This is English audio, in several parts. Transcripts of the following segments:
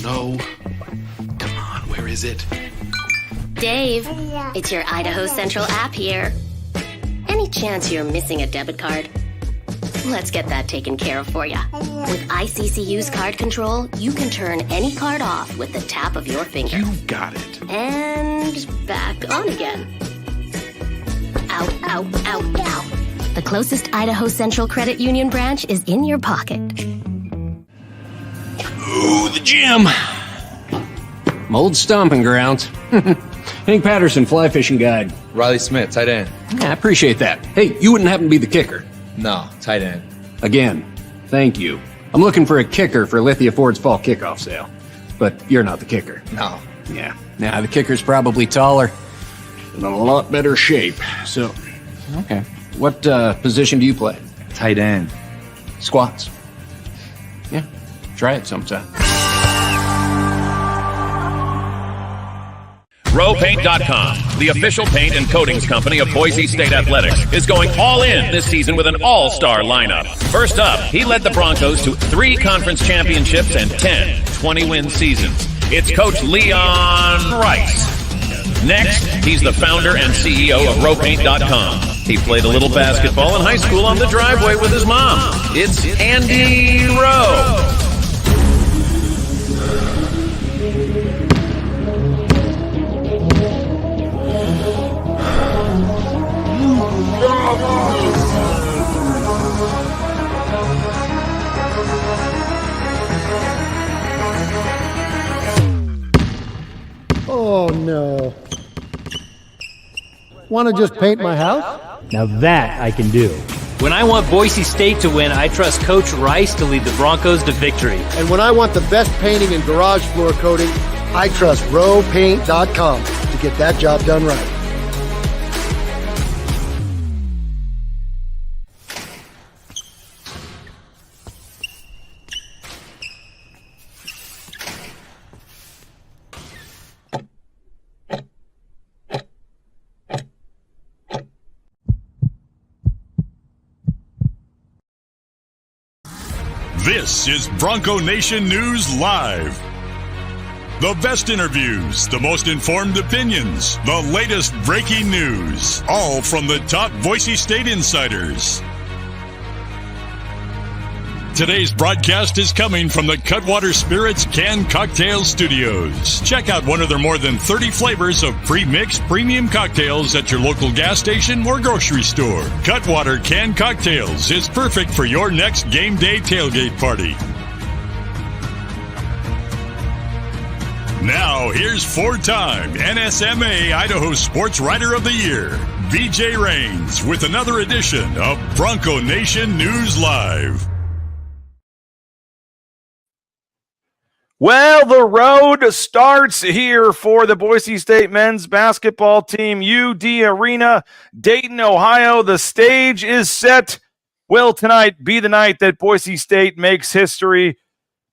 No. Come on, where is it? Dave, it's your Idaho Central app here. Any chance you're missing a debit card? Let's get that taken care of for you. With ICCU's card control, you can turn any card off with the tap of your finger. You got it. And back on again. Out, out, out, out. The closest Idaho Central Credit Union branch is in your pocket. Ooh, the gym. My old stomping grounds. Hank Patterson, fly fishing guide. Riley Smith, tight end. Yeah, I appreciate that. Hey, you wouldn't happen to be the kicker? No, tight end. Again, thank you. I'm looking for a kicker for Lithia Ford's fall kickoff sale. But you're not the kicker. No. Yeah. Nah, the kicker's probably taller and in a lot better shape. So, okay. What position do you play? Tight end. Squats. Yeah. Try it sometime. RowPaint.com, the official paint and coatings company of Boise State Athletics, is going all in this season with an all-star lineup. First up, he led the Broncos to 3 conference championships and 10 20-win seasons. It's Coach Leon Rice. Next, he's the founder and CEO of RowPaint.com. He played a little basketball in high school on the driveway with his mom. It's Andy Rowe. Oh, no. Want to just paint my house? Now that I can do. When I want Boise State to win, I trust Coach Rice to lead the Broncos to victory. And when I want the best painting and garage floor coating, I trust RowPaint.com to get that job done right. This is Bronco Nation News Live. The best interviews, the most informed opinions, the latest breaking news, all from the top Boise State insiders. Today's broadcast is coming from the Cutwater Spirits Canned Cocktail Studios. Check out one of their more than 30 flavors of pre-mixed premium cocktails at your local gas station or grocery store. Cutwater Canned Cocktails is perfect for your next game day tailgate party. Now, here's 4-time NSMA Idaho Sports Writer of the Year, BJ Rains, with another edition of Bronco Nation News Live. Well, the road starts here for the Boise State men's basketball team, UD Arena, Dayton, Ohio. The stage is set. Will tonight be the night that Boise State makes history?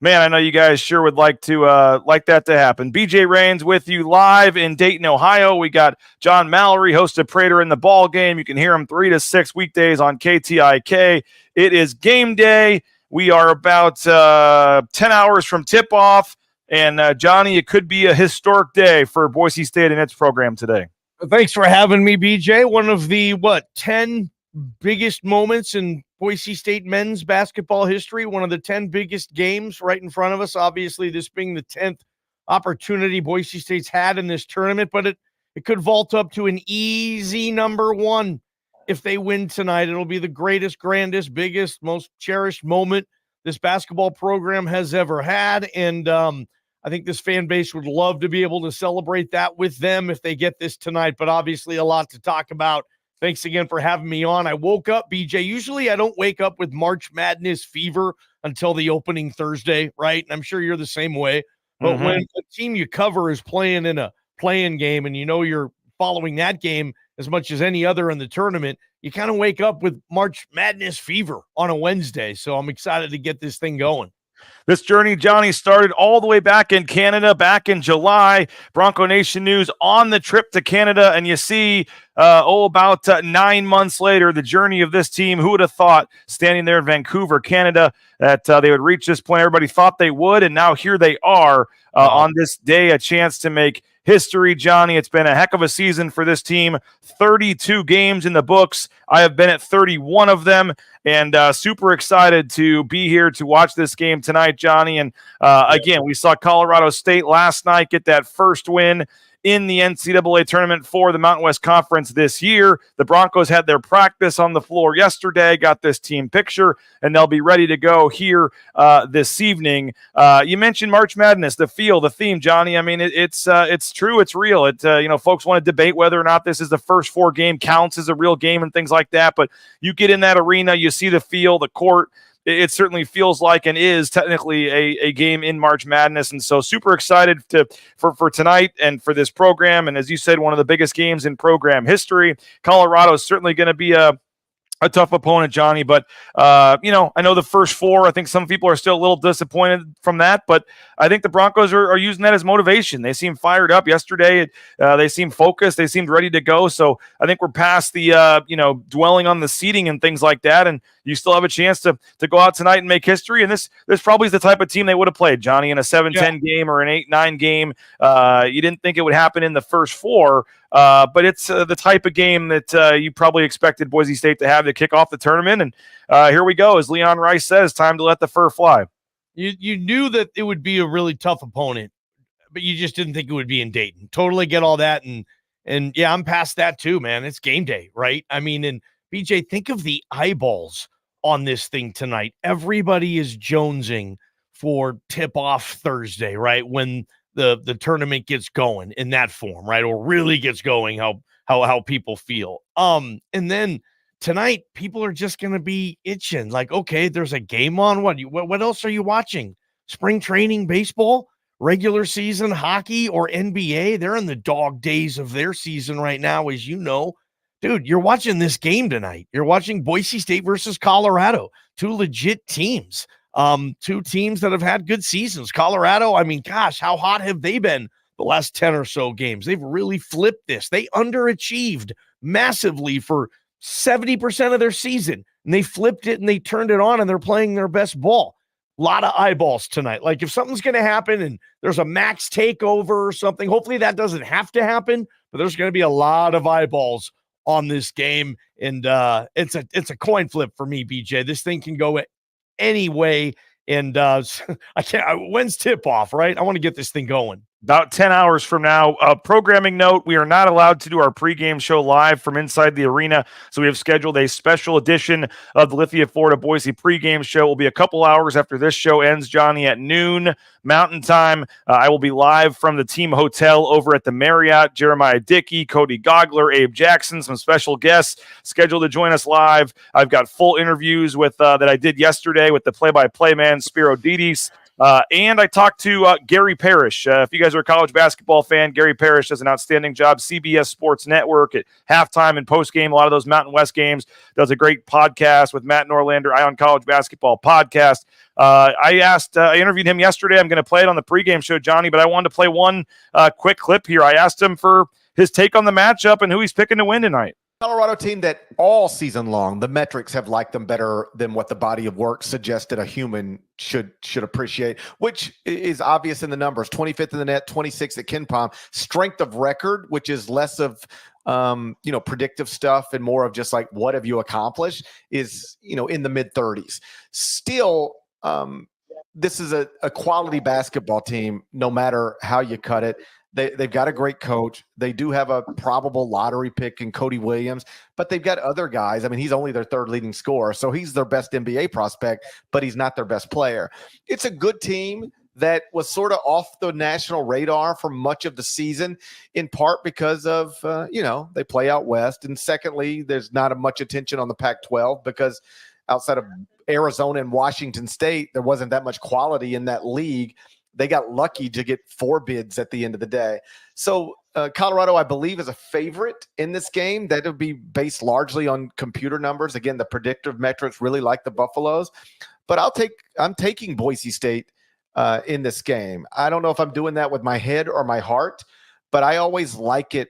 Man, I know you guys sure would like that to happen. BJ Rains with you live in Dayton, Ohio. We got John Mallory, host of Prater in the Ball Game. You can hear him 3 to 6 weekdays on KTIK. It is game day. We are about 10 hours from tip-off, and Johnny, it could be a historic day for Boise State and its program today. Thanks for having me, BJ. One of the, 10 biggest moments in Boise State men's basketball history, one of the 10 biggest games right in front of us, obviously this being the 10th opportunity Boise State's had in this tournament, but it could vault up to an easy number 1. If they win tonight, it'll be the greatest, grandest, biggest, most cherished moment this basketball program has ever had. And I think this fan base would love to be able to celebrate that with them if they get this tonight. But obviously a lot to talk about. Thanks again for having me on. I woke up, BJ. Usually I don't wake up with March Madness fever until the opening Thursday, right? And I'm sure you're the same way. But when the team you cover is playing in a play-in game and you know you're following that game as much as any other in the tournament, you kind of wake up with March Madness fever on a Wednesday. So I'm excited to get this thing going. This journey, Johnny, started all the way back in Canada, back in July. Bronco Nation News on the trip to Canada, and you see about 9 months later, the journey of this team. Who would have thought, standing there in Vancouver, Canada, that they would reach this point? Everybody thought they would, and now here they are on this day, a chance to make history. Johnny, it's been a heck of a season for this team. 32 games in the books. I have been at 31 of them, and super excited to be here to watch this game tonight, Johnny. And again, we saw Colorado State last night get that first win in the NCAA tournament for the Mountain West Conference this year. The Broncos had their practice on the floor yesterday, got this team picture, and they'll be ready to go here this evening. You mentioned March Madness, the feel, the theme, Johnny. I mean, it's true, it's real. Folks want to debate whether or not this is the first 4 game counts as a real game and things like that, but you get in that arena, you see the feel, the court. It certainly feels like and is technically a game in March Madness. And so super excited for tonight and for this program. And as you said, one of the biggest games in program history. Colorado is certainly going to be a tough opponent, Johnny, but I know the first 4, I think some people are still a little disappointed from that, but I think the Broncos are using that as motivation. They seem fired up yesterday. They seem focused. They seemed ready to go. So I think we're past the, dwelling on the seeding and things like that. And you still have a chance to go out tonight and make history. And this probably is the type of team they would have played, Johnny, in a 7-10 game or an 8-9 game. You didn't think it would happen in the first 4, but it's the type of game that you probably expected Boise State to have to kick off the tournament. And here we go. As Leon Rice says, time to let the fur fly. You knew that it would be a really tough opponent, but you just didn't think it would be in Dayton. Totally get all that. And yeah, I'm past that too, man. It's game day, right? I mean, and BJ, think of the eyeballs on this thing tonight. Everybody is jonesing for tip-off Thursday, right? When the tournament gets going in that form, right? Or really gets going, how people feel. And then tonight, people are just going to be itching. Like, okay, there's a game on. What else are you watching? Spring training baseball, regular season hockey, or NBA? They're in the dog days of their season right now, as you know. Dude, you're watching this game tonight. You're watching Boise State versus Colorado, 2 legit teams. 2 teams that have had good seasons. Colorado, I mean, gosh, how hot have they been the last 10 or so games? They've really flipped this. They underachieved massively for 70% of their season, and they flipped it and they turned it on, and they're playing their best ball. A lot of eyeballs tonight. Like, if something's going to happen and there's a max takeover or something, hopefully that doesn't have to happen, but there's going to be a lot of eyeballs on this game, and it's a coin flip for me, BJ. This thing can go any way, and when's tip off, right? I want to get this thing going. About 10 hours from now. Programming note, we are not allowed to do our pregame show live from inside the arena, so we have scheduled a special edition of the Lithia Florida Boise pregame show. It will be a couple hours after this show ends, Johnny, at noon Mountain Time. I will be live from the team hotel over at the Marriott. Jeremiah Dickey, Cody Gogler, Abe Jackson, some special guests scheduled to join us live. I've got full interviews with that I did yesterday with the play-by-play man, Spiro Didis. And I talked to Gary Parish. If you guys are a college basketball fan, Gary Parish does an outstanding job. CBS Sports Network at halftime and postgame, a lot of those Mountain West games. Does a great podcast with Matt Norlander, Eye on College Basketball podcast. I interviewed him yesterday. I'm going to play it on the pregame show, Johnny, but I wanted to play one quick clip here. I asked him for his take on the matchup and who he's picking to win tonight. Colorado team that all season long, the metrics have liked them better than what the body of work suggested a human should appreciate, which is obvious in the numbers. 25th in the net, 26th at KenPom. Strength of record, which is less of predictive stuff and more of just like, what have you accomplished, is, in the mid-30s. Still, this is a quality basketball team, no matter how you cut it. They've got a great coach. They do have a probable lottery pick in Cody Williams, but they've got other guys. I mean, he's only their 3rd leading scorer, so he's their best NBA prospect, but he's not their best player. It's a good team that was sort of off the national radar for much of the season, in part because of, they play out west. And secondly, there's not much attention on the Pac-12 because outside of Arizona and Washington State, there wasn't that much quality in that league. They got lucky to get 4 bids at the end of the day. So Colorado, I believe, is a favorite in this game. That would be based largely on computer numbers. Again, the predictive metrics really like the Buffaloes. But I'm taking Boise State in this game. I don't know if I'm doing that with my head or my heart, but I always like it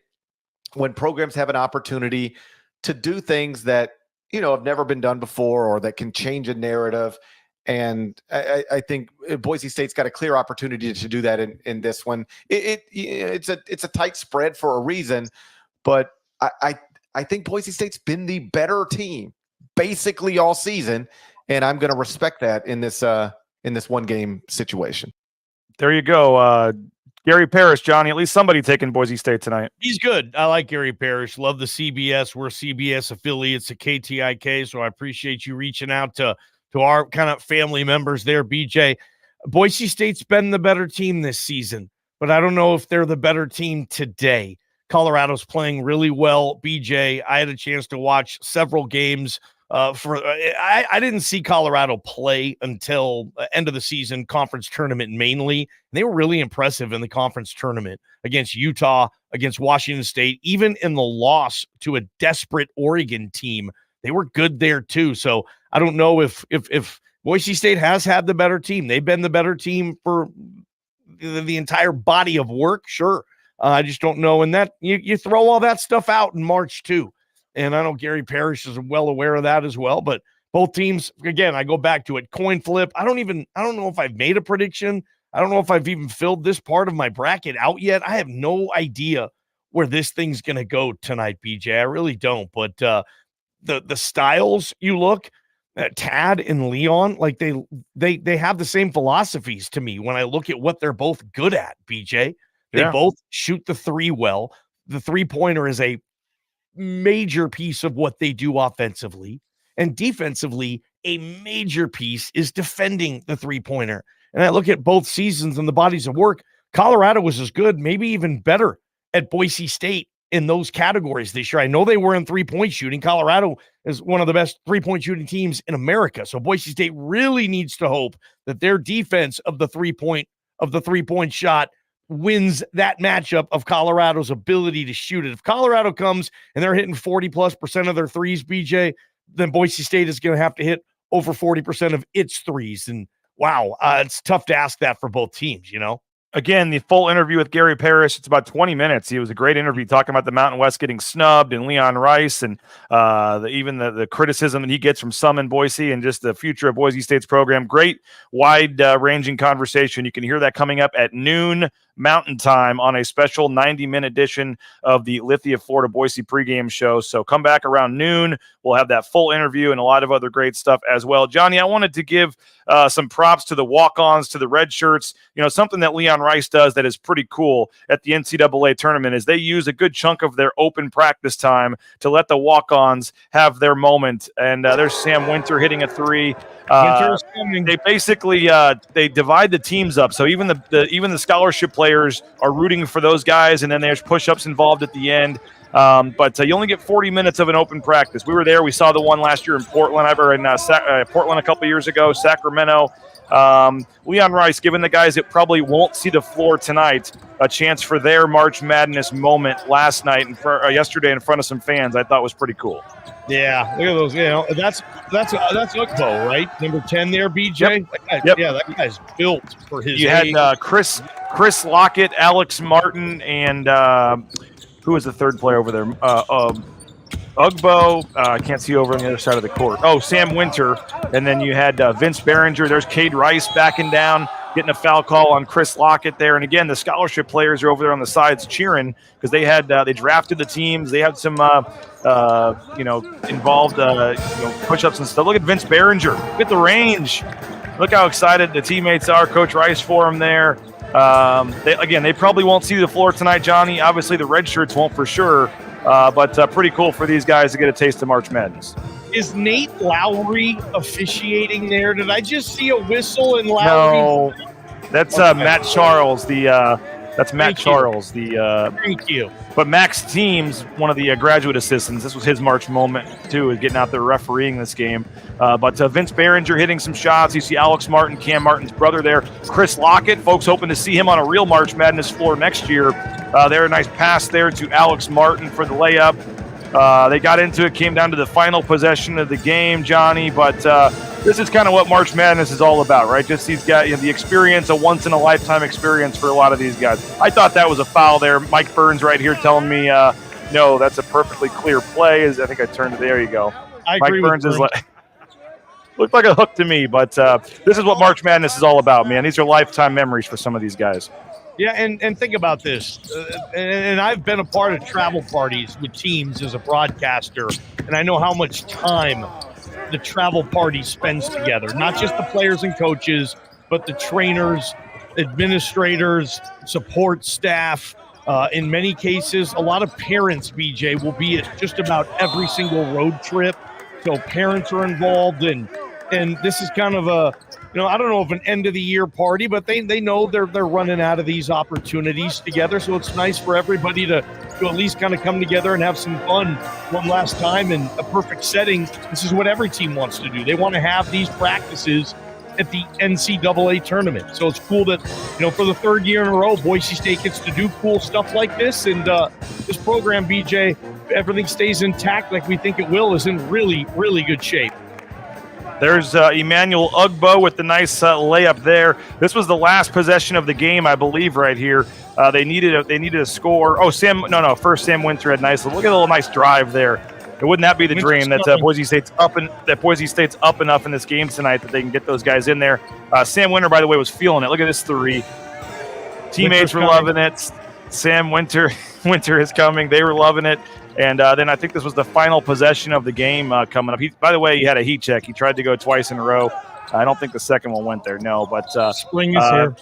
when programs have an opportunity to do things that, have never been done before or that can change a narrative. And I think Boise State's got a clear opportunity to do that in this one. It's a tight spread for a reason, but I think Boise State's been the better team basically all season, and I'm going to respect that in this one game situation. There you go. Gary Parish, Johnny, at least somebody taking Boise State tonight. He's good. I like Gary Parish. Love the CBS. We're CBS affiliates of KTIK, so I appreciate you reaching out to our kind of family members there, BJ. Boise State's been the better team this season, but I don't know if they're the better team today. Colorado's playing really well, BJ. I had a chance to watch several games. I didn't see Colorado play until end of the season conference tournament mainly. They were really impressive in the conference tournament against Utah, against Washington State, even in the loss to a desperate Oregon team. They were good there too. So I don't know if Boise State has had the better team. They've been the better team for the entire body of work. Sure. I just don't know. And that you throw all that stuff out in March too. And I know Gary Parish is well aware of that as well, but both teams, again, I go back to it, coin flip. I don't know if I've made a prediction. I don't know if I've even filled this part of my bracket out yet. I have no idea where this thing's going to go tonight, BJ. I really don't. But the styles you look at, Tad and Leon, like they have the same philosophies to me when I look at what they're both good at, BJ. They both shoot the three well. The three-pointer is a major piece of what they do offensively, and defensively a major piece is defending the three-pointer. And I look at both seasons and the bodies of work. Colorado was as good, maybe even better at Boise State in those categories this year. I know they were in three-point shooting. Colorado is one of the best three-point shooting teams in America. So Boise State really needs to hope that their defense of the three-point shot wins that matchup of Colorado's ability to shoot it. If Colorado comes and they're hitting 40+% of their threes, BJ, then Boise State is going to have to hit over 40% of its threes. And wow, it's tough to ask that for both teams, Again, the full interview with Gary Parish, it's about 20 minutes. It was a great interview talking about the Mountain West getting snubbed and Leon Rice and even the criticism that he gets from some in Boise and just the future of Boise State's program. Great, wide-ranging conversation. You can hear that coming up at noon Mountain Time on a special 90-minute edition of the Lithia Florida Boise pregame show. So come back around noon. We'll have that full interview and a lot of other great stuff as well. Johnny, I wanted to give some props to the walk-ons, to the red shirts. Something that Leon Rice does that is pretty cool at the NCAA tournament is they use a good chunk of their open practice time to let the walk-ons have their moment. And there's Sam Winter hitting a three. They basically they divide the teams up. So even the scholarship players are rooting for those guys, and then there's push-ups involved at the end. But you only get 40 minutes of an open practice. We were there. We saw the one last year in Portland. Portland a couple years ago, Sacramento. Leon Rice giving the guys that probably won't see the floor tonight a chance for their March Madness moment yesterday in front of some fans. I thought was pretty cool. Yeah, look at those. That's Ugbo, right? Number 10 there, BJ. Yep. Yeah, that guy's built for his. You had Chris Lockett, Alex Martin, and who was the third player over there? Ugbo. I can't see over on the other side of the court. Oh, Sam Winter. And then you had Vince Behringer. There's Cade Rice backing down, getting a foul call on Chris Lockett there. And again, the scholarship players are over there on the sides cheering because they drafted the teams. They had some involved push-ups and stuff. Look at Vince Behringer. Look at the range. Look how excited the teammates are. Coach Rice for him there. They probably won't see the floor tonight, Johnny. Obviously, the red shirts won't for sure. But pretty cool for these guys to get a taste of March Madness. Is Nate Lowry officiating there? Did I just see a whistle in Lowry? No, that's Matt Charles. Thank you. But Max Teams, one of the graduate assistants, this was his March moment too, is getting out there refereeing this game. But Vince Behringer hitting some shots. You see Alex Martin, Cam Martin's brother there. Chris Lockett, folks hoping to see him on a real March Madness floor next year. There, a nice pass there to Alex Martin for the layup. They got into it, came down to the final possession of the game, Johnny. But this is kind of what March Madness is all about, right? Just these guys, the experience, a once-in-a-lifetime experience for a lot of these guys. I thought that was a foul there. Mike Burns right here telling me no, that's a perfectly clear play. I think I turned it. There you go. I Mike agree Burns with is like looked like a hook to me, but this is what March Madness is all about, man. These are lifetime memories for some of these guys. Yeah, and think about this. And I've been a part of travel parties with teams as a broadcaster, and I know how much time the travel party spends together. Not just the players and coaches, but the trainers, administrators, support staff. In many cases, a lot of parents, BJ, will be at just about every single road trip. So parents are involved, and this is kind of a, I don't know if an end of the year party, but they know they're running out of these opportunities together. So it's nice for everybody to at least kind of come together and have some fun one last time in a perfect setting. This is what every team wants to do. They want to have these practices at the NCAA tournament. So it's cool that, for the third year in a row, Boise State gets to do cool stuff like this. And this program, BJ, if everything stays intact like we think it will, is in really, really good shape. There's Emmanuel Ugbo with the nice layup there. This was the last possession of the game, I believe, right here. They needed a score. Oh, first Sam Winter had nice. Look at the little nice drive there. Wouldn't that be the dream that Boise State's up enough in this game tonight that they can get those guys in there? Sam Winter, by the way, was feeling it. Look at this three. Teammates were loving it. Sam Winter is coming. They were loving it. And then I think this was the final possession of the game coming up. By the way, he had a heat check. He tried to go twice in a row. I don't think the second one went there. No, but spring is here.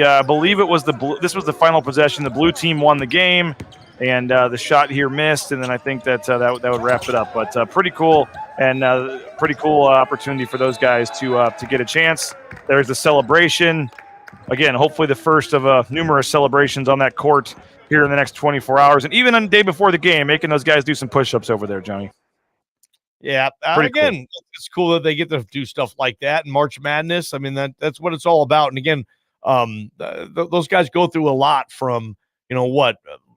I believe it was this was the final possession. The blue team won the game, and the shot here missed. And then I think that would wrap it up. But pretty cool, and pretty cool opportunity for those guys to get a chance. There's the celebration. Again, hopefully the first of numerous celebrations on that court here in the next 24 hours. And even on the day before the game, making those guys do some push-ups over there, Johnny. Yeah. Again, cool. It's cool that they get to do stuff like that in March Madness. I mean, that's what it's all about. And again, those guys go through a lot from,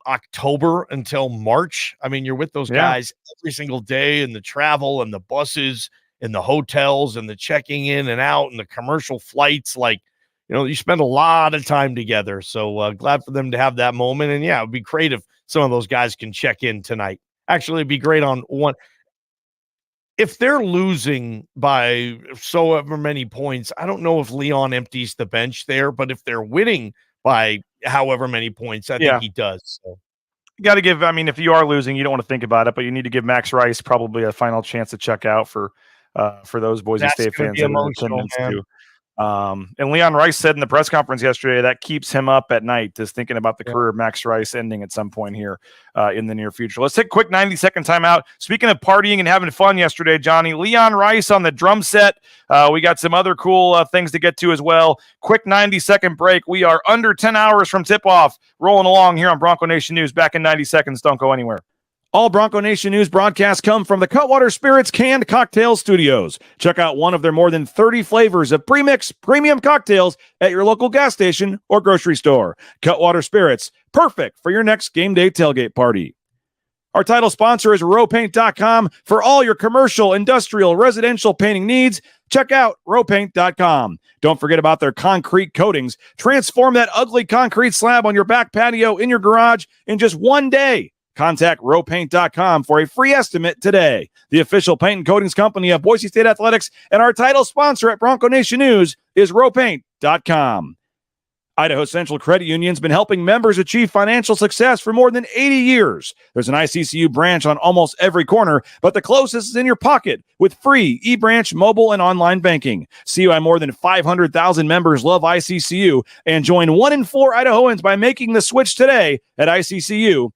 October until March. I mean, you're with those guys every single day, and the travel and the buses and the hotels and the checking in and out and the commercial flights. Like, you spend a lot of time together. So glad for them to have that moment. And yeah, it'd be great if some of those guys can check in tonight. Actually, it'd be great on one. If they're losing by so ever many points, I don't know if Leon empties the bench there, but if they're winning by however many points, I think he does. So. You got to give, if you are losing, you don't want to think about it, but you need to give Max Rice probably a final chance to check out for those Boise State fans. Too. And Leon Rice said in the press conference yesterday that keeps him up at night, just thinking about the career of Max Rice ending at some point here in the near future. Let's take a quick 90-second timeout. Speaking of partying and having fun yesterday, Johnny, Leon Rice on the drum set. We got some other cool things to get to as well. Quick 90-second break. We are under 10 hours from tip-off, rolling along here on Bronco Nation News. Back in 90 seconds. Don't go anywhere. All Bronco Nation News broadcasts come from the Cutwater Spirits Canned Cocktail Studios. Check out one of their more than 30 flavors of premix premium cocktails at your local gas station or grocery store. Cutwater Spirits, perfect for your next game day tailgate party. Our title sponsor is rowpaint.com. For all your commercial, industrial, residential painting needs, check out rowpaint.com. Don't forget about their concrete coatings. Transform that ugly concrete slab on your back patio in your garage in just one day. Contact rowpaint.com for a free estimate today. The official paint and coatings company of Boise State Athletics, and our title sponsor at Bronco Nation News is rowpaint.com. Idaho Central Credit Union's been helping members achieve financial success for more than 80 years. There's an ICCU branch on almost every corner, but the closest is in your pocket with free eBranch mobile and online banking. See why more than 500,000 members love ICCU, and join 1 in 4 Idahoans by making the switch today at ICCU.com.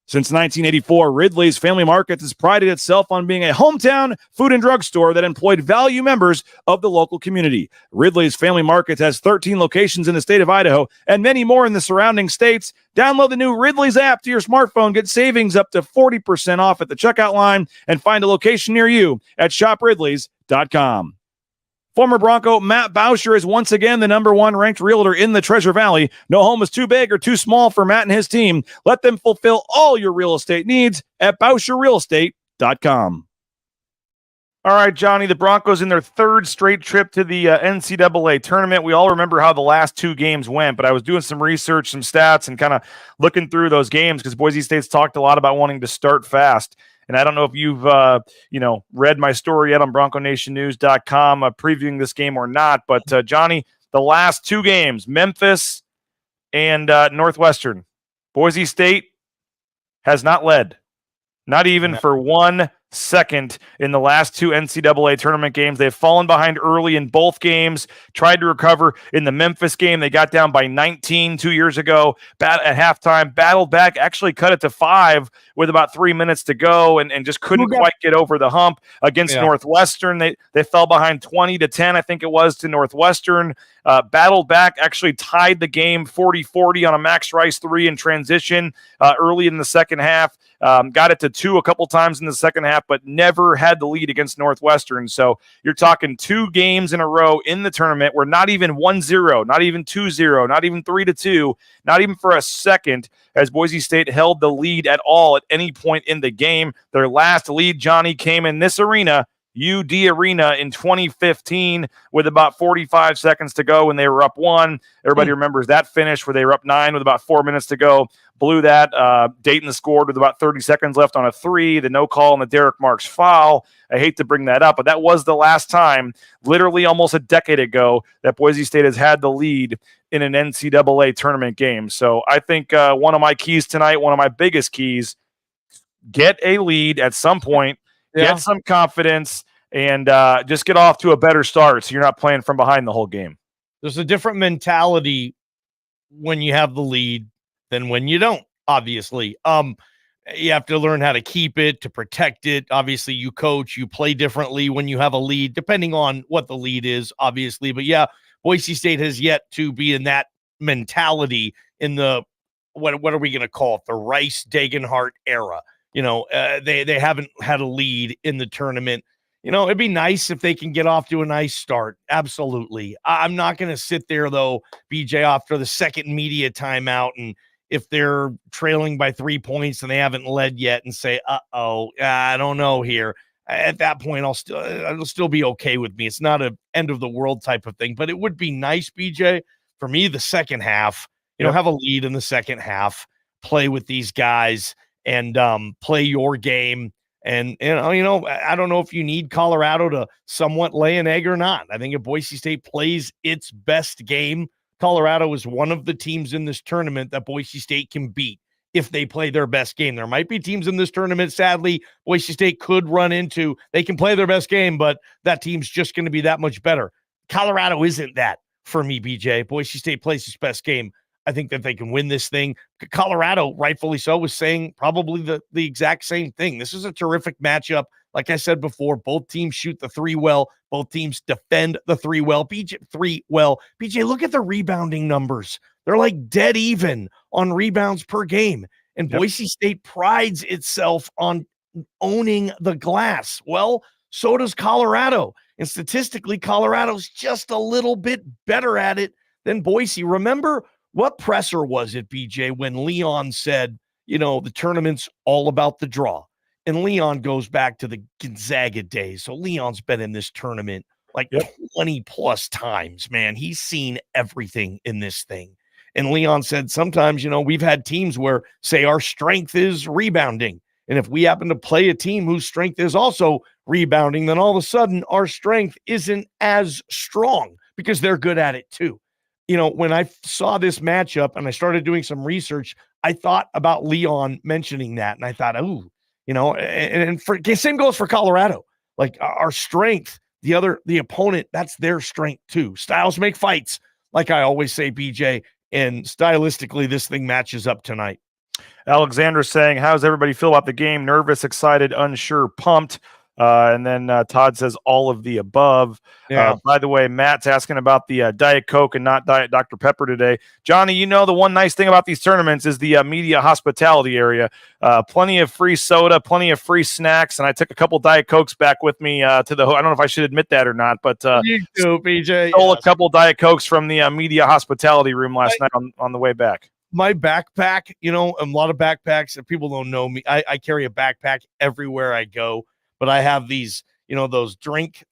Since 1984, Ridley's Family Markets has prided itself on being a hometown food and drug store that employed value members of the local community. Ridley's Family Markets has 13 locations in the state of Idaho and many more in the surrounding states. Download the new Ridley's app to your smartphone, get savings up to 40% off at the checkout line, and find a location near you at shopridleys.com. Former Bronco Matt Bauscher is once again the number 1 ranked realtor in the Treasure Valley. No home is too big or too small for Matt and his team. Let them fulfill all your real estate needs at BauscherRealEstate.com. All right, Johnny, the Broncos in their third straight trip to the NCAA tournament. We all remember how the last two games went, but I was doing some research, some stats, and kind of looking through those games because Boise State's talked a lot about wanting to start fast. And I don't know if you've, read my story yet on BroncoNationNews.com previewing this game or not, but Johnny, the last two games, Memphis and Northwestern, Boise State has not led, not even for 1 second in the last two NCAA tournament games. They've fallen behind early in both games, tried to recover in the Memphis game. They got down by 19 2 years ago at halftime, battled back, actually cut it to 5 with about 3 minutes to go and just couldn't quite get over the hump against Northwestern. They fell behind 20-10, I think it was, to Northwestern. Battled back, actually tied the game 40-40 on a Max Rice 3 in transition early in the second half. Got it to 2 a couple times in the second half, but never had the lead against Northwestern. So you're talking 2 games in a row in the tournament where not even 1-0, not even 2-0, not even 3-2, not even for a second has Boise State held the lead at all at any point in the game. Their last lead, Johnny, came in this arena, UD Arena, in 2015 with about 45 seconds to go when they were up 1. Everybody remembers that finish where they were up 9 with about 4 minutes to go. Blew that. Dayton scored with about 30 seconds left on a 3. The no call on the Derek Marks foul. I hate to bring that up, but that was the last time, literally almost a decade ago, that Boise State has had the lead in an NCAA tournament game. So I think one of my keys tonight, one of my biggest keys, get a lead at some point, get some confidence, and just get off to a better start so you're not playing from behind the whole game. There's a different mentality when you have the lead than when you don't, obviously. You have to learn how to keep it, to protect it. Obviously, you coach, you play differently when you have a lead, depending on what the lead is, obviously. But yeah, Boise State has yet to be in that mentality in the, what are we going to call it, the Rice-Degenhart era. They haven't had a lead in the tournament. It'd be nice if they can get off to a nice start. Absolutely. I'm not going to sit there, though, BJ, after the second media timeout, and if they're trailing by 3 points and they haven't led yet, and say, I don't know here. At that point, it'll still be okay with me. It's not an end of the world type of thing, but it would be nice, BJ, for me, the second half, have a lead in the second half, play with these guys and play your game. And, I don't know if you need Colorado to somewhat lay an egg or not. I think if Boise State plays its best game, Colorado is one of the teams in this tournament that Boise State can beat if they play their best game. There might be teams in this tournament, sadly, Boise State could run into. They can play their best game, but that team's just going to be that much better. Colorado isn't that for me, BJ. Boise State plays its best game. I think that they can win this thing. Colorado, rightfully so, was saying probably the exact same thing. This is a terrific matchup. Like I said before, both teams shoot the 3 well. Both teams defend the 3 well. BJ, look at the rebounding numbers. They're like dead even on rebounds per game. And Boise State prides itself on owning the glass. Well, so does Colorado. And statistically, Colorado's just a little bit better at it than Boise. Remember, what presser was it, BJ, when Leon said, the tournament's all about the draw? And Leon goes back to the Gonzaga days. So Leon's been in this tournament like 20 plus times, man. He's seen everything in this thing. And Leon said, sometimes, we've had teams where, say, our strength is rebounding. And if we happen to play a team whose strength is also rebounding, then all of a sudden our strength isn't as strong because they're good at it too. When I saw this matchup and I started doing some research, I thought about Leon mentioning that. And I thought, same goes for Colorado. Like our strength, the opponent, that's their strength too. Styles make fights, like I always say, BJ. And stylistically, this thing matches up tonight. Alexander saying, how's everybody feel about the game? Nervous, excited, unsure, pumped. And then Todd says all of the above. By the way, Matt's asking about the Diet Coke and not Diet Dr. Pepper today. Johnny, the one nice thing about these tournaments is the media hospitality area. Plenty of free soda, plenty of free snacks, and I took a couple Diet Cokes back with me to the. I don't know if I should admit that or not, but you do, BJ. Stole a couple Diet Cokes from the media hospitality room last night on the way back. My backpack, a lot of backpacks. If people don't know me, I carry a backpack everywhere I go. But I have these, those drink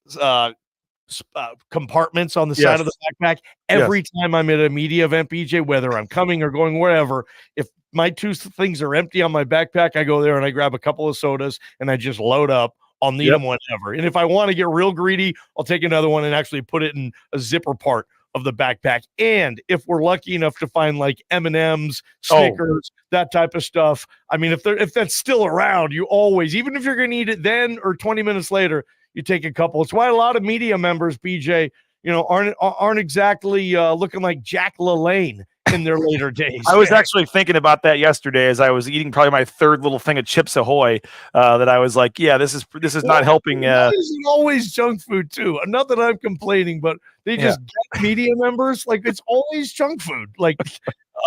compartments on the side of the backpack. Every time I'm at a media event, BJ, whether I'm coming or going wherever, if my two things are empty on my backpack, I go there and I grab a couple of sodas and I just load up. I'll need them whenever. And if I want to get real greedy, I'll take another one and actually put it in a zipper part of the backpack. And if we're lucky enough to find like M&Ms, Snickers, that type of stuff, I mean, if that's still around, you always, even if you're going to eat it then or 20 minutes later, you take a couple. It's why a lot of media members, BJ, aren't exactly looking like Jack LaLanne in their later days. I was actually thinking about that yesterday as I was eating probably my third little thing of Chips Ahoy. That I was like, yeah, this is not helping. It's always junk food too. Not that I'm complaining, but they just get media members like it's always junk food. Like,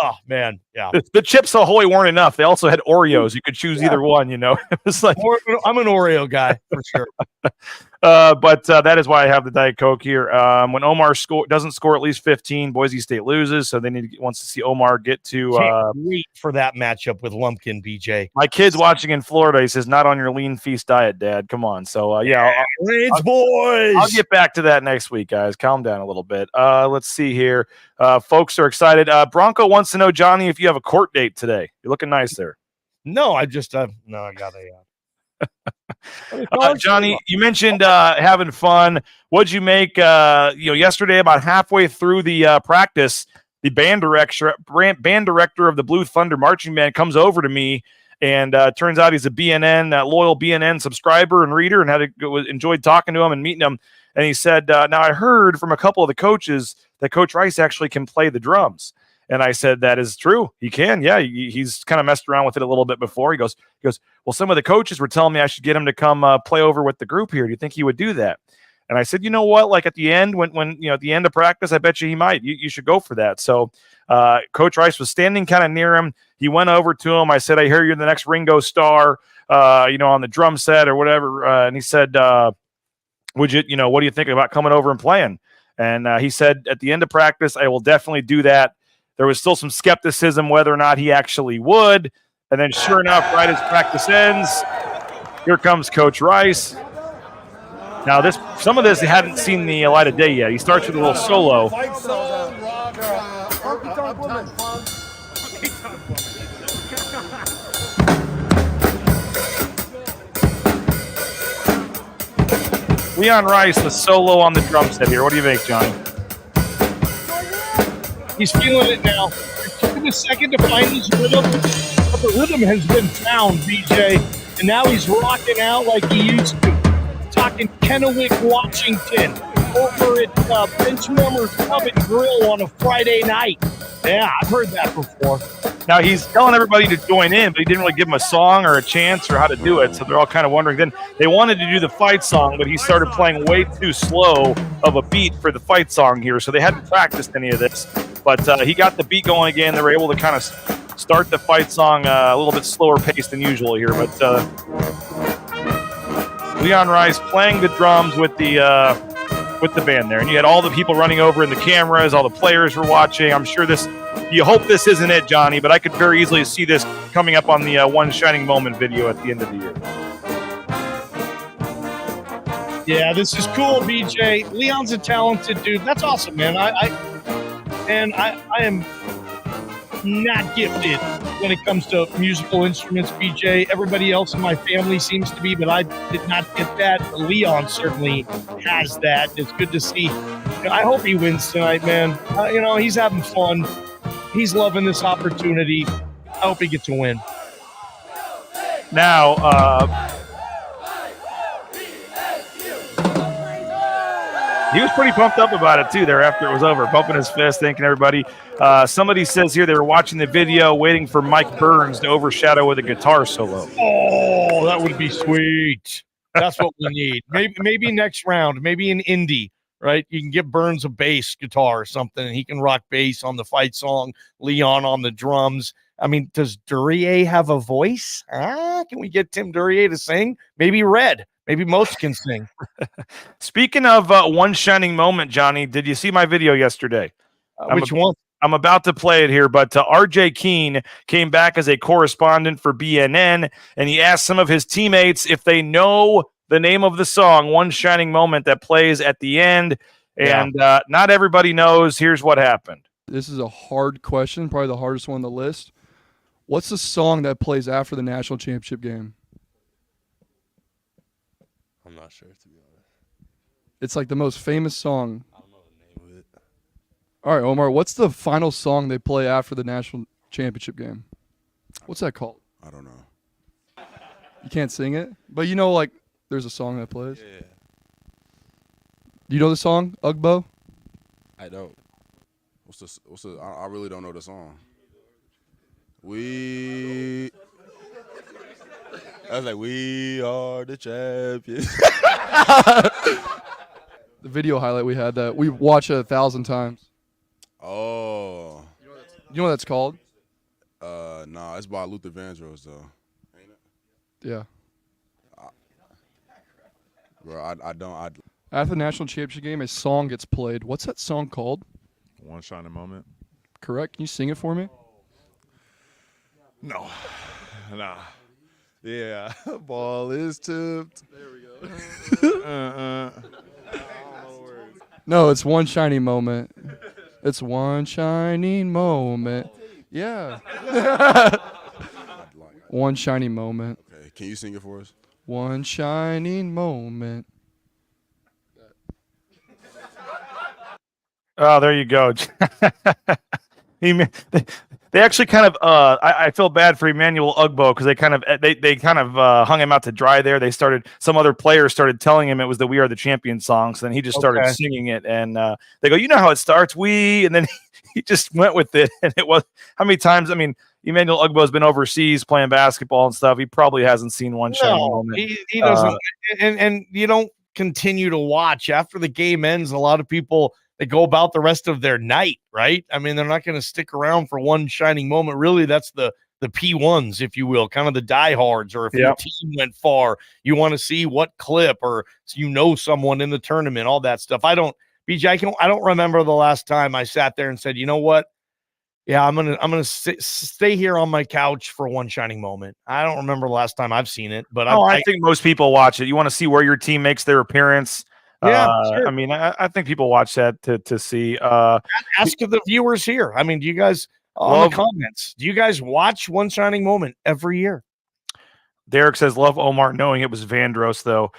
oh man, yeah. The Chips Ahoy weren't enough. They also had Oreos. You could choose either one. It was like I'm an Oreo guy for sure. But that is why I have the Diet Coke here. When Omar doesn't score at least 15, Boise State loses, so they wants to see Omar get to. Can't wait for that matchup with Lumpkin, BJ. My kid's watching in Florida. He says, "Not on your lean feast diet, Dad. Come on." So Rage boys. I'll get back to that next week, guys. Calm down a little bit. Let's see here. Folks are excited. Bronco wants to know, Johnny, if you have a court date today. You're looking nice there. No, I just I got a. Johnny, you mentioned having fun. What'd you make? Yesterday, about halfway through the practice, the band director of the Blue Thunder Marching Band comes over to me, and turns out he's a BNN loyal BNN subscriber and reader, and enjoyed talking to him and meeting him. And he said, "Now I heard from a couple of the coaches that Coach Rice actually can play the drums." And I said, that is true. He can. Yeah, he's kind of messed around with it a little bit before. He goes, well, some of the coaches were telling me I should get him to come play over with the group here. Do you think he would do that? And I said, you know what? Like at the end, when at the end of practice, I bet you he might. You should go for that. So Coach Rice was standing kind of near him. He went over to him. I said, I hear you're the next Ringo Starr, on the drum set or whatever. And he said, what do you think about coming over and playing? And he said, at the end of practice, I will definitely do that. There was still some skepticism whether or not he actually would. And then sure enough, right as practice ends, here comes Coach Rice. Now, some of this hadn't seen the light of day yet. He starts with a little solo. Leon Rice, the solo on the drum set here. What do you think, Johnny? He's feeling it now. It took him a second to find his rhythm, but the rhythm has been found, BJ. And now he's rocking out like he used to. Talking Kennewick, Washington, over at Benchwarmers Pub and Grill on a Friday night. Yeah, I've heard that before. Now, he's telling everybody to join in, but he didn't really give them a song or a chance or how to do it, so they're all kind of wondering. Then they wanted to do the fight song, but he started playing way too slow of a beat for the fight song here, so they hadn't practiced any of this. But he got the beat going again. They were able to kind of start the fight song a little bit slower paced than usual here. But Leon Rice playing the drums with the band there. And you had all the people running over in the cameras. All the players were watching. I'm sure you hope this isn't it, Johnny, but I could very easily see this coming up on the One Shining Moment video at the end of the year. Yeah, this is cool, BJ. Leon's a talented dude. That's awesome, man. I am not gifted when it comes to musical instruments, BJ. Everybody else in my family seems to be, but I did not get that. Leon certainly has that. It's good to see. I hope he wins tonight, man. He's having fun. He's loving this opportunity. I hope he gets to win. Now, he was pretty pumped up about it, too, there after it was over, pumping his fist, thanking everybody. Somebody says here they were watching the video, waiting for Mike Burns to overshadow with a guitar solo. Oh, that would be sweet. That's what we need. Maybe next round, maybe in Indy, right? You can get Burns a bass guitar or something, and he can rock bass on the fight song, Leon on the drums. I mean, does Duryea have a voice? Can we get Tim Duryea to sing? Maybe Red. Maybe most can sing. Speaking of One Shining Moment, Johnny, did you see my video yesterday? Which one? I'm about to play it here, but RJ Keene came back as a correspondent for BNN, and he asked some of his teammates if they know the name of the song, One Shining Moment, that plays at the end. And not everybody knows. Here's what happened. This is a hard question, probably the hardest one on the list. What's the song that plays after the national championship game? I'm not sure, to be honest. It's like the most famous song. I don't know the name of it. All right, Omar, what's the final song they play after the national championship game? What's that called? I don't know. You can't sing it? But you know, like, there's a song that plays. Yeah. Do you know the song, Ugbo? I don't. What's the I really don't know the song. I was like, we are the champions. The video highlight we had that we watched it 1,000 times. Oh. You know what that's called? Nah, it's by Luther Vandross though. Ain't it? Yeah. Bro, I don't. After the national championship game, a song gets played. What's that song called? One Shining Moment. Correct. Can you sing it for me? No. Nah. Yeah. Ball is tipped. There we go. No, it's One Shining Moment. It's one shining moment. Yeah. One shining moment. Okay, can you sing it for us? One shining moment. Oh, there you go. They actually kind of I feel bad for Emmanuel Ugbo because they kind of hung him out to dry there. Some other players started telling him it was the We Are the Champions song, so then he just started singing it, and they go, you know how it starts, and then he just went with it, and it was, how many times, I mean, Emmanuel Ugbo has been overseas playing basketball and stuff. He probably hasn't seen One Shining Moment. He doesn't, and you don't continue to watch after the game ends. A lot of people, they go about the rest of their night, right? I mean, they're not going to stick around for one shining moment. Really, that's the P1s, if you will, kind of the diehards, or if your team went far, you want to see what clip, or someone in the tournament, all that stuff. I don't remember the last time I sat there and said, you know what? Yeah, I'm gonna stay here on my couch for one shining moment. I don't remember the last time I've seen it, but I think most people watch it. You want to see where your team makes their appearance. Yeah, sure. I mean, I think people watch that to see. Ask the viewers here. I mean, do you guys the comments? Do you guys watch One Shining Moment every year? Derek says, "Love Omar knowing it was Vandross, though.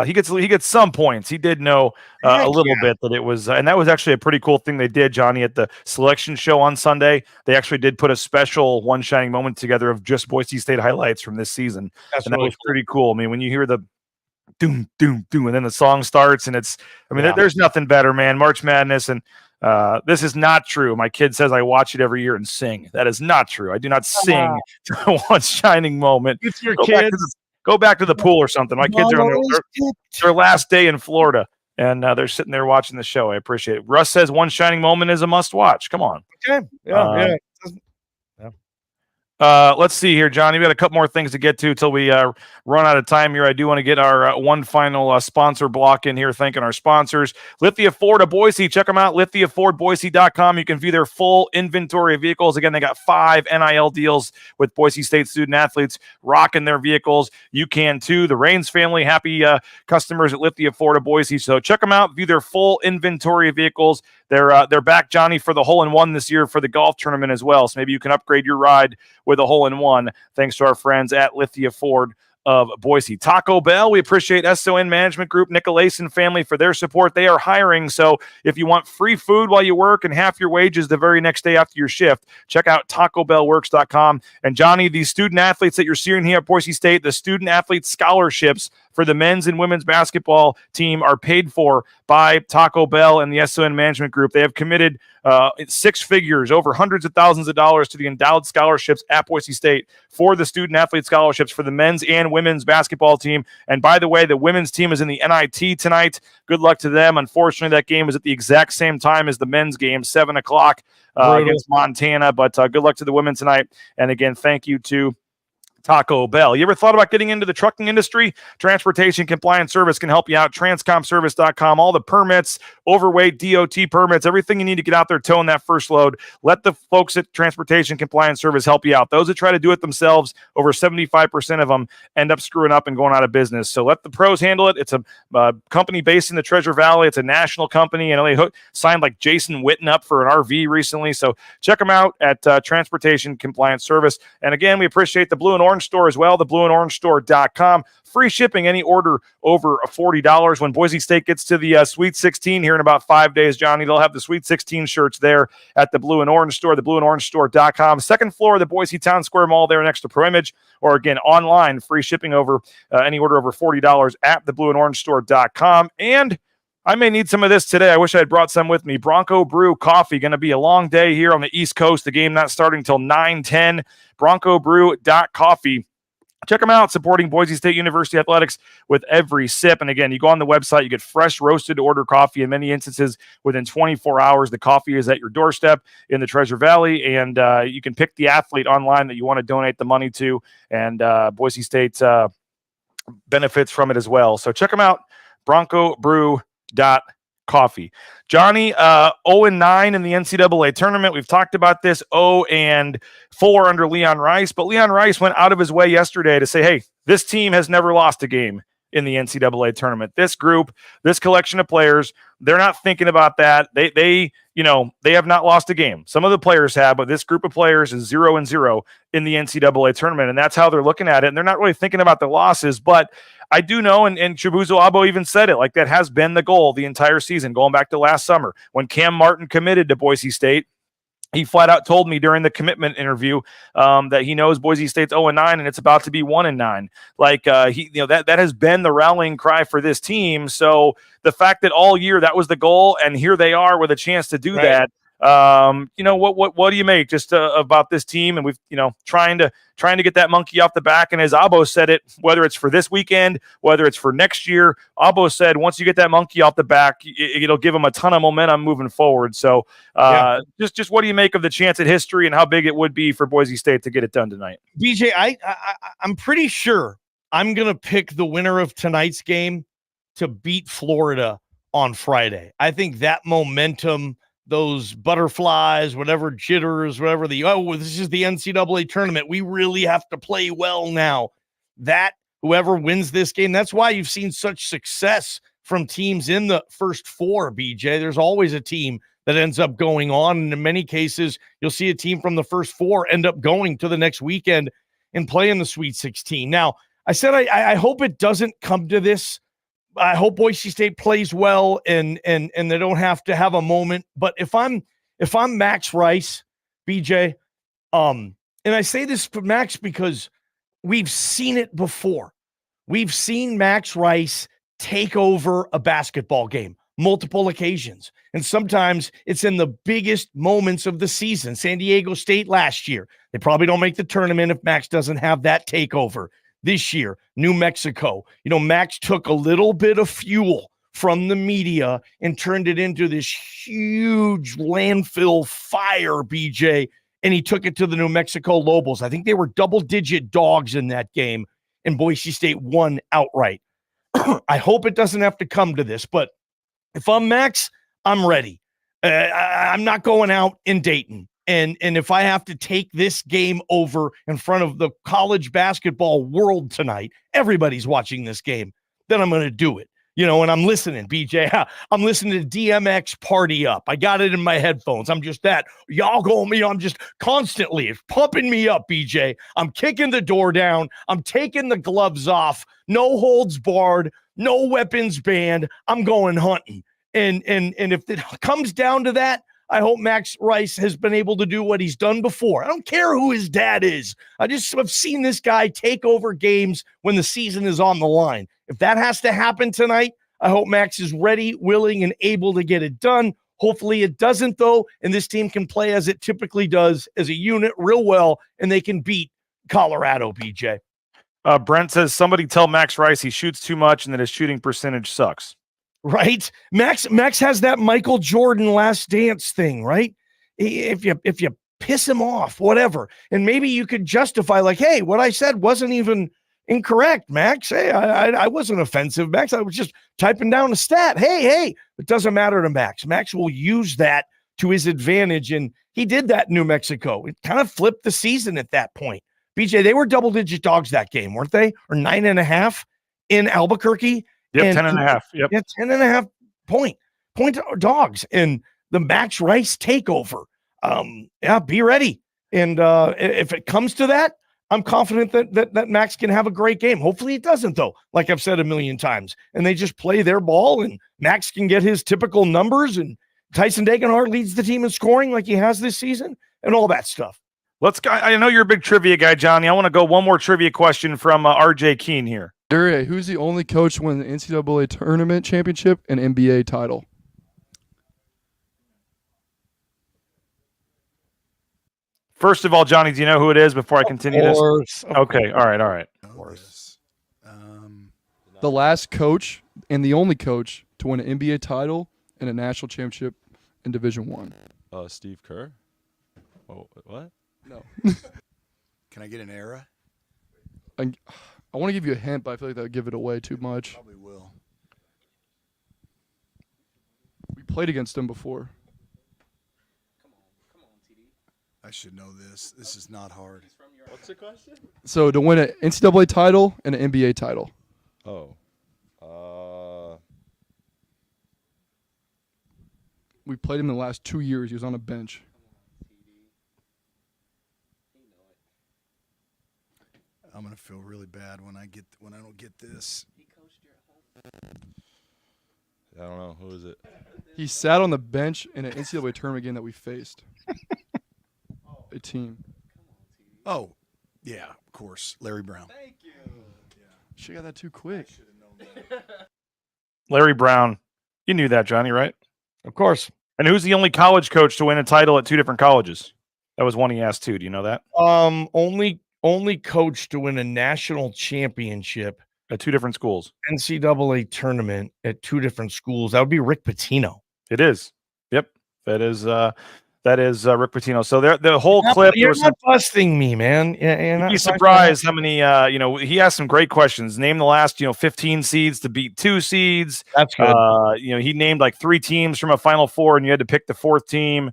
He gets some points. He did know a little bit that it was, and that was actually a pretty cool thing they did, Johnny, at the selection show on Sunday. They actually did put a special One Shining Moment together of just Boise State highlights from this season, and that was pretty cool. I mean, when you hear the doom, doom, doom, and then the song starts, and there's nothing better, man. March Madness, and this is not true. My kid says I watch it every year and sing. That is not true. I do not sing to One Shining Moment. It's your kids. Go back to the pool or something. My kids are on their last day in Florida, and they're sitting there watching the show. I appreciate it. Russ says One Shining Moment is a must watch. Come on. Okay. Yeah. Let's see here, Johnny. We got a couple more things to get to till we run out of time here. I do want to get our one final sponsor block in here, thanking our sponsors. Lithia Ford of Boise. Check them out, lithiafordboise.com. You can view their full inventory of vehicles. Again, they got 5 NIL deals with Boise State student athletes rocking their vehicles. You can too. The Rains family, happy customers at Lithia Ford of Boise. So check them out, view their full inventory of vehicles. They're back, Johnny, for the hole-in-one this year for the golf tournament as well. So maybe you can upgrade your ride with a hole-in-one thanks to our friends at Lithia Ford of Boise. Taco Bell, we appreciate SON Management Group, Nicolason family for their support. They are hiring, so if you want free food while you work and half your wages the very next day after your shift, check out TacoBellWorks.com. And Johnny, these student athletes that you're seeing here at Boise State, the student athlete scholarships for the men's and women's basketball team are paid for by Taco Bell and the SON Management Group. They have committed 6 figures, over hundreds of thousands of dollars to the endowed scholarships at Boise State for the student athlete scholarships for the men's and women's basketball team. And by the way, the women's team is in the NIT tonight. Good luck to them. Unfortunately, that game is at the exact same time as the men's game, 7 o'clock against Montana. But good luck to the women tonight. And again, thank you to Taco Bell. You ever thought about getting into the trucking industry? Transportation Compliance Service can help you out. Transcomservice.com. All the permits, overweight DOT permits, everything you need to get out there towing that first load. Let the folks at Transportation Compliance Service help you out. Those that try to do it themselves, over 75% of them end up screwing up and going out of business. So let the pros handle it. It's a company based in the Treasure Valley. It's a national company. And they signed like Jason Witten up for an RV recently. So check them out at Transportation Compliance Service. And again, we appreciate the Blue and Orange store as well, the blueandorangestore.com. Free shipping, any order over $40. When Boise State gets to the Sweet 16 here in about 5 days, Johnny, they'll have the Sweet 16 shirts there at the Blue and Orange store, the blueandorangestore.com. Second floor of the Boise Town Square Mall there next to Pro Image, or again, online, free shipping over any order over $40 at the blueandorangestore.com. And I may need some of this today. I wish I had brought some with me. Bronco Brew coffee. Going to be a long day here on the East Coast. The game not starting until 9:10. BroncoBrew.coffee. Check them out, supporting Boise State University athletics with every sip. And again, you go on the website, you get fresh roasted order coffee. In many instances, within 24 hours, the coffee is at your doorstep in the Treasure Valley. And you can pick the athlete online that you want to donate the money to. And Boise State benefits from it as well. So check them out, BroncoBrew.coffee. Johnny, 0-9 in the NCAA tournament. We've talked about this, 0-4 under Leon Rice, but Leon Rice went out of his way yesterday to say, hey, this team has never lost a game in the NCAA tournament. This group, this collection of players, they're not thinking about that. They have not lost a game. Some of the players have, but this group of players is 0-0 in the NCAA tournament, and that's how they're looking at it. And they're not really thinking about the losses, but I do know, and Chibuzo Abo even said it, like that has been the goal the entire season, going back to last summer. When Cam Martin committed to Boise State, he flat out told me during the commitment interview that he knows Boise State's 0-9 and it's about to be 1-9. Like that has been the rallying cry for this team. So the fact that all year that was the goal, and here they are with a chance to do that. What do you make just about this team? And we've trying to get that monkey off the back. And as Abo said it, whether it's for this weekend, whether it's for next year, Abo said once you get that monkey off the back, it'll give them a ton of momentum moving forward. So just what do you make of the chance at history and how big it would be for Boise State to get it done tonight? BJ, I'm pretty sure I'm gonna pick the winner of tonight's game to beat Florida on Friday. I think that momentum, those butterflies, whatever jitters, whatever this is the NCAA tournament. We really have to play well now. That whoever wins this game, that's why you've seen such success from teams in the first four, BJ. There's always a team that ends up going on. And in many cases, you'll see a team from the first four end up going to the next weekend and play in the Sweet 16. Now, I said I hope it doesn't come to this. I hope Boise State plays well and they don't have to have a moment. But if I'm Max Rice, BJ, and I say this for Max because we've seen it before. We've seen Max Rice take over a basketball game multiple occasions. And sometimes it's in the biggest moments of the season. San Diego State last year, they probably don't make the tournament if Max doesn't have that takeover. This year, New Mexico, Max took a little bit of fuel from the media and turned it into this huge landfill fire, BJ, and he took it to the New Mexico Lobos. I think they were double-digit dogs in that game, and Boise State won outright. I hope it doesn't have to come to this, but if I'm Max, I'm ready. I'm not going out in Dayton. And if I have to take this game over in front of the college basketball world tonight, everybody's watching this game, then I'm going to do it. And I'm listening, BJ. I'm listening to DMX Party Up. I got it in my headphones. I'm just that. Y'all go me. I'm just constantly, it's pumping me up, BJ. I'm kicking the door down. I'm taking the gloves off. No holds barred. No weapons banned. I'm going hunting. And if it comes down to that, I hope Max Rice has been able to do what he's done before. I don't care who his dad is. I just have seen this guy take over games when the season is on the line. If that has to happen tonight, I hope Max is ready, willing, and able to get it done. Hopefully it doesn't, though, and this team can play as it typically does as a unit real well, and they can beat Colorado, BJ. Brent says, somebody tell Max Rice he shoots too much and that his shooting percentage sucks. Right? Max has that Michael Jordan Last Dance thing, right? If you piss him off, whatever. And maybe you could justify like, hey, what I said wasn't even incorrect, Max. Hey, I wasn't offensive, Max. I was just typing down a stat. Hey, it doesn't matter to Max. Max will use that to his advantage. And he did that in New Mexico. It kind of flipped the season at that point. BJ, they were double-digit dogs that game, weren't they? Or 9.5 in Albuquerque. Yep, 10.5. Yep. Yeah, 10.5 point dogs. And the Max Rice takeover. Be ready. And if it comes to that, I'm confident that Max can have a great game. Hopefully it doesn't, though, like I've said a million times. And they just play their ball, and Max can get his typical numbers, and Tyson Degenhart leads the team in scoring like he has this season, and all that stuff. I know you're a big trivia guy, Johnny. I want to go one more trivia question from RJ Keene here. Duryea, who's the only coach to win the NCAA Tournament championship and NBA title? First of all, Johnny, do you know who it is before I continue this? Okay, all right. Of course. The last coach and the only coach to win an NBA title and a national championship in Division I. Steve Kerr. Oh, what? No. Can I get an era? I want to give you a hint, but I feel like that would give it away too much. Probably will. We played against him before. I should know this. This is not hard. What's the question? So to win an NCAA title and an NBA title. We played him in the last 2 years. He was on a bench. I'm gonna feel really bad when I don't get this. I don't know. Who is it? He sat on the bench in an NCAA tournament game that we faced. A team. Oh, yeah, of course. Larry Brown. Thank you. She got that too quick. Larry Brown. You knew that, Johnny, right? Of course. And who's the only college coach to win a title at 2 different colleges? That was one he asked too. Do you know that? Only coach to win a national championship at 2 different schools. NCAA tournament at 2 different schools. That would be Rick Pitino. It is. Yep. That is Rick Pitino. So the whole clip. You're not busting me, man. You'd be surprised how many. He asked some great questions. Name the last 15 seeds to beat 2 seeds. That's good. He named like 3 teams from a Final Four, and you had to pick the 4th team.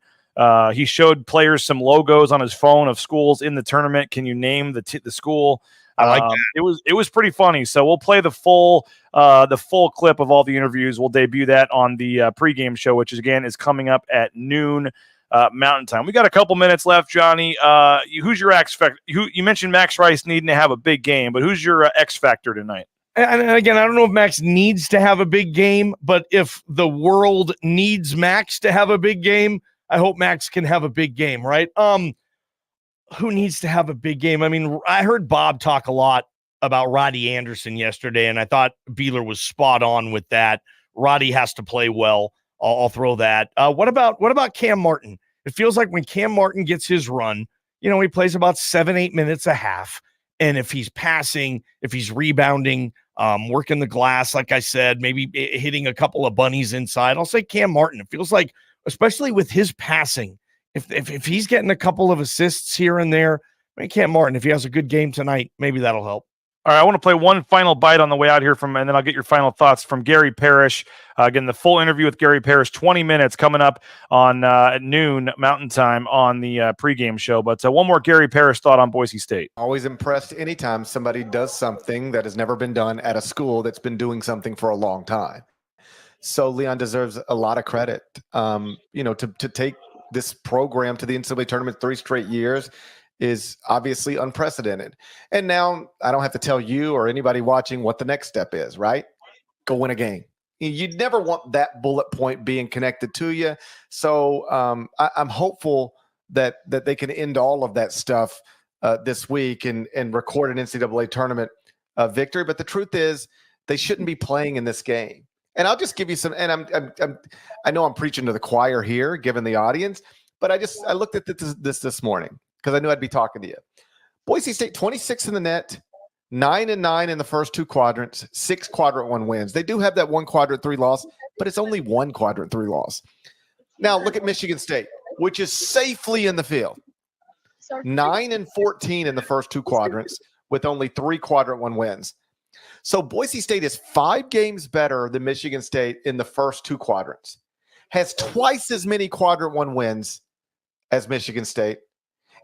He showed players some logos on his phone of schools in the tournament. Can you name the school? I like that. It was pretty funny. So we'll play the full clip of all the interviews. We'll debut that on the pregame show, which is coming up at noon Mountain Time. We got a couple minutes left, Johnny. Who's your X factor? You mentioned Max Rice needing to have a big game, but who's your X factor tonight? And again, I don't know if Max needs to have a big game, but if the world needs Max to have a big game, I hope Max can have a big game, right? Who needs to have a big game? I mean, I heard Bob talk a lot about Roddy Anderson yesterday, and I thought Beeler was spot on with that. Roddy has to play well. I'll throw that. What about Cam Martin? It feels like when Cam Martin gets his run, he plays about 7-8 minutes a half. And if he's passing, if he's rebounding, working the glass, like I said, maybe hitting a couple of bunnies inside, I'll say Cam Martin. It feels like, especially with his passing, if he's getting a couple of assists here and there, Cam Martin, if he has a good game tonight, maybe that'll help. All right, I want to play one final bite on the way out here and then I'll get your final thoughts from Gary Parish. Again, the full interview with Gary Parish, 20 minutes coming up on at noon Mountain Time on the pregame show. But one more Gary Parish thought on Boise State. Always impressed anytime somebody does something that has never been done at a school that's been doing something for a long time. So Leon deserves a lot of credit, to take this program to the NCAA tournament 3 straight years is obviously unprecedented. And now I don't have to tell you or anybody watching what the next step is, right? Go win a game. You'd never want that bullet point being connected to you. So I'm hopeful that they can end all of that stuff this week and record an NCAA tournament victory. But the truth is they shouldn't be playing in this game. And I'll just give you some, and I know I'm preaching to the choir here, given the audience, but I looked at this morning because I knew I'd be talking to you. Boise State, 26 in the net, 9-9 in the first 2 quadrants, 6 quadrant 1 wins. They do have that 1 quadrant 3 loss, but it's only 1 quadrant 3 loss. Now look at Michigan State, which is safely in the field. 9-14 in the first two quadrants with only 3 quadrant one wins. So Boise State is 5 games better than Michigan State in the first 2 quadrants, has twice as many quadrant one wins as Michigan State.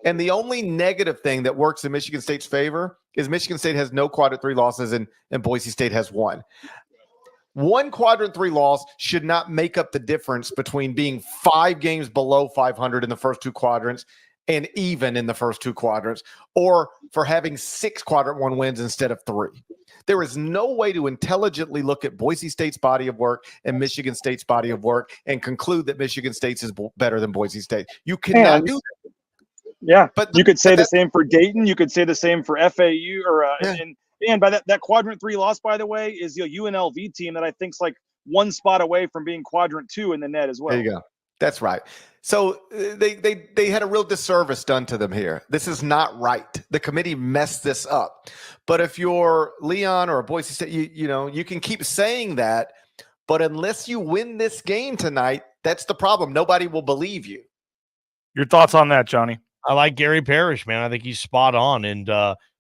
And the only negative thing that works in Michigan State's favor is Michigan State has no quadrant 3 losses and Boise State has 1. 1 quadrant 3 loss should not make up the difference between being 5 games below 500 in the first 2 quadrants and even in the first 2 quadrants, or for having 6 quadrant 1 wins instead of 3. There is no way to intelligently look at Boise State's body of work and Michigan State's body of work and conclude that Michigan State's is better than Boise State. You cannot do that. Yeah, but you could say the same for Dayton. You could say the same for FAU, or and by that quadrant 3 loss, by the way, is the UNLV team that I think's like 1 spot away from being quadrant 2 in the net as well. There you go. That's right. So they had a real disservice done to them here. This is not right. The committee messed this up. But if you're Leon or Boise State, you can keep saying that, but unless you win this game tonight, that's the problem. Nobody will believe you. Your thoughts on that, Johnny? I like Gary Parish, man. I think he's spot on. And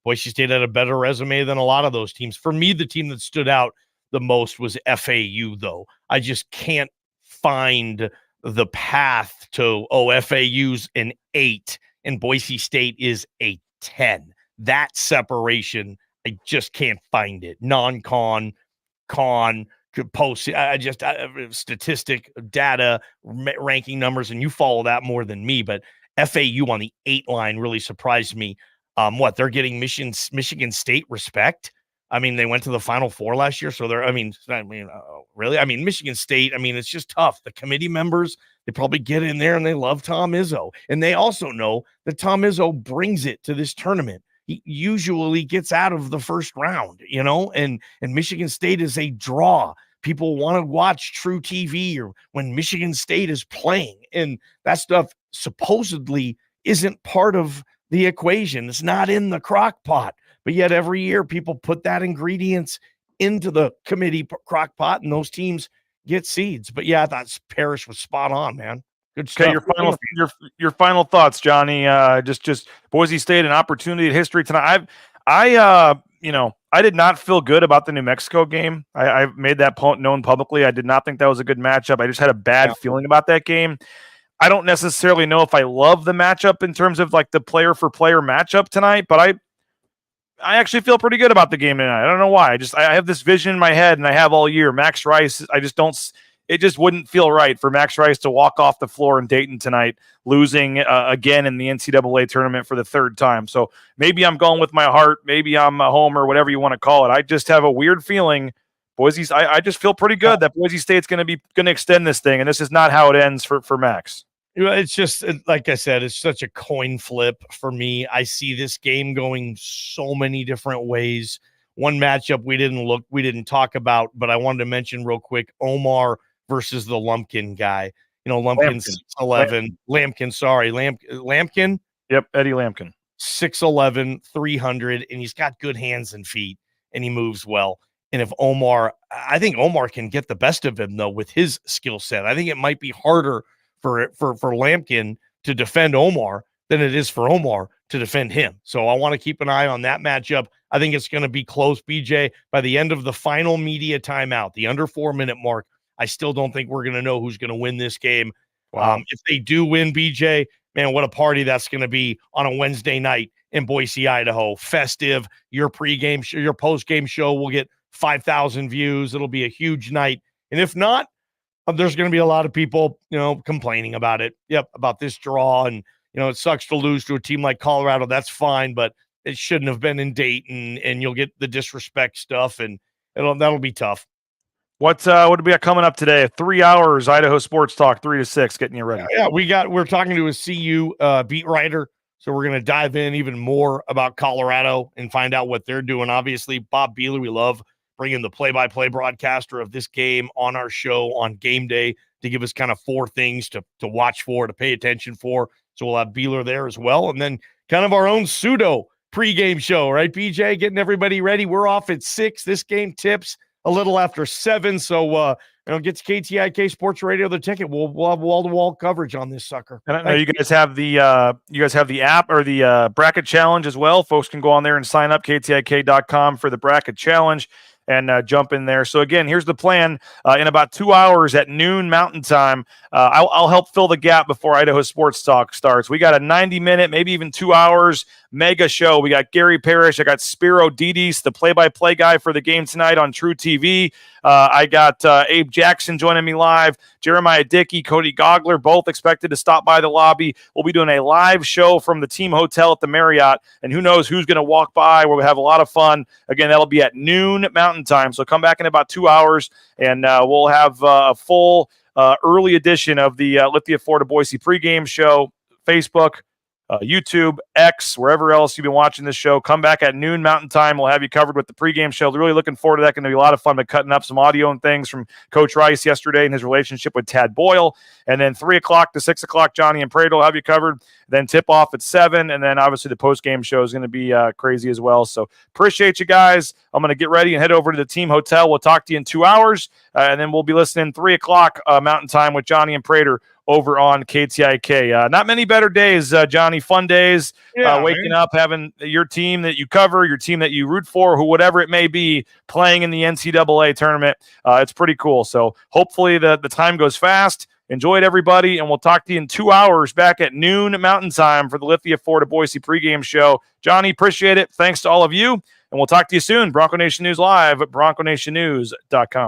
Boise State had a better resume than a lot of those teams. For me, the team that stood out the most was FAU, though. I just can't find the path to, FAU's an 8 and Boise State is a 10. That separation, I just can't find it. Non-con, con, post, statistic, data, ranking numbers, and you follow that more than me, but FAU on the 8 line really surprised me. They're getting Michigan State respect. I mean, they went to the Final Four last year, so really? I mean, Michigan State, it's just tough. The committee members, they probably get in there and they love Tom Izzo. And they also know that Tom Izzo brings it to this tournament. He usually gets out of the first round, and Michigan State is a draw. People want to watch True TV or when Michigan State is playing, and that stuff supposedly isn't part of the equation. It's not in the crock pot. But yet every year people put that ingredients into the committee crock pot and those teams get seeds. But yeah, I thought Parish was spot on, man. Good stuff. Okay, your final thoughts, Johnny. Just Boise State, an opportunity at history tonight. I did not feel good about the New Mexico game. I made that known publicly. I did not think that was a good matchup. I just had a bad feeling about that game. I don't necessarily know if I love the matchup in terms of like the player for player matchup tonight, but I actually feel pretty good about the game tonight. I don't know why. I have this vision in my head, and I have all year. Max Rice, it just wouldn't feel right for Max Rice to walk off the floor in Dayton tonight, losing again in the NCAA tournament for the 3rd time. So maybe I'm going with my heart. Maybe I'm a homer, whatever you want to call it. I just have a weird feeling. I just feel pretty good that Boise State's going to extend this thing, and this is not how it ends for Max. It's just, like I said, it's such a coin flip for me. I see this game going so many different ways. One matchup we didn't talk about, but I wanted to mention real quick, Omar versus the Lumpkin guy. Lumpkin's 6'11". Lampkin? Yep, Eddie Lampkin. 6'11", 300, and he's got good hands and feet, and he moves well. And I think Omar can get the best of him, though, with his skill set. I think it might be harder for Lampkin to defend Omar than it is for Omar to defend him. So I want to keep an eye on that matchup. I think it's going to be close, BJ. By the end of the final media timeout, the under 4-minute mark, I still don't think we're going to know who's going to win this game. Wow. If they do win, BJ, man, what a party that's going to be on a Wednesday night in Boise, Idaho. Festive. Your pregame, your postgame show will get 5,000 views. It'll be a huge night. And if not, there's going to be a lot of people, complaining about it. Yep, about this draw. And, it sucks to lose to a team like Colorado. That's fine, but it shouldn't have been in Dayton, and you'll get the disrespect stuff, and that'll be tough. What do we got coming up today? 3 hours, Idaho Sports Talk, 3 to 6, getting you ready. Yeah, we're talking to a CU beat writer, so we're going to dive in even more about Colorado and find out what they're doing. Obviously, Bob Beeler, we love bringing the play-by-play broadcaster of this game on our show on game day to give us kind of 4 things to watch for, to pay attention for. So we'll have Beeler there as well. And then kind of our own pseudo pregame show, right, BJ? Getting everybody ready. We're off at 6. This game tips a little after 7. So Get to KTIK Sports Radio, the ticket. We'll have wall-to-wall coverage on this sucker. And I know you guys have the app or the bracket challenge as well. Folks can go on there and sign up, KTIK.com, for the bracket challenge and jump in there. So again, here's the plan. In about 2 hours at noon Mountain Time, I'll help fill the gap before Idaho Sports Talk starts. We got a 90-minute, maybe even 2 hours mega show. We got Gary Parish. I got Spiro Didis, the play-by-play guy for the game tonight on True TV. I got Abe Jackson joining me live. Jeremiah Dickey, Cody Gogler, both expected to stop by the lobby. We'll be doing a live show from the team hotel at the Marriott, and who knows who's going to walk by. We'll have a lot of fun. Again, that'll be at noon Mountain Time, so come back in about 2 hours, and we'll have a full early edition of the Lithia Florida Boise pregame show, Facebook, YouTube, X, wherever else you've been watching this show. Come back at noon Mountain Time. We'll have you covered with the pregame show. Really looking forward to that. Going to be a lot of fun. Been cutting up some audio and things from Coach Rice yesterday and his relationship with Tad Boyle. And then 3 o'clock to 6 o'clock, Johnny and Prado will have you covered. Then tip off at 7. And then obviously the postgame show is going to be crazy as well. So appreciate you guys. I'm going to get ready and head over to the team hotel. We'll talk to you in 2 hours. And then we'll be listening 3 o'clock Mountain Time with Johnny and Prater over on KTIK. Not many better days, Johnny. Fun days. Waking up, having your team that you cover, your team that you root for, whatever it may be, playing in the NCAA tournament. It's pretty cool. So hopefully the time goes fast. Enjoy it, everybody, and we'll talk to you in 2 hours back at noon Mountain Time for the Lithia Florida Boise pregame show. Johnny, appreciate it. Thanks to all of you, and we'll talk to you soon. Bronco Nation News Live at BroncoNationNews.com.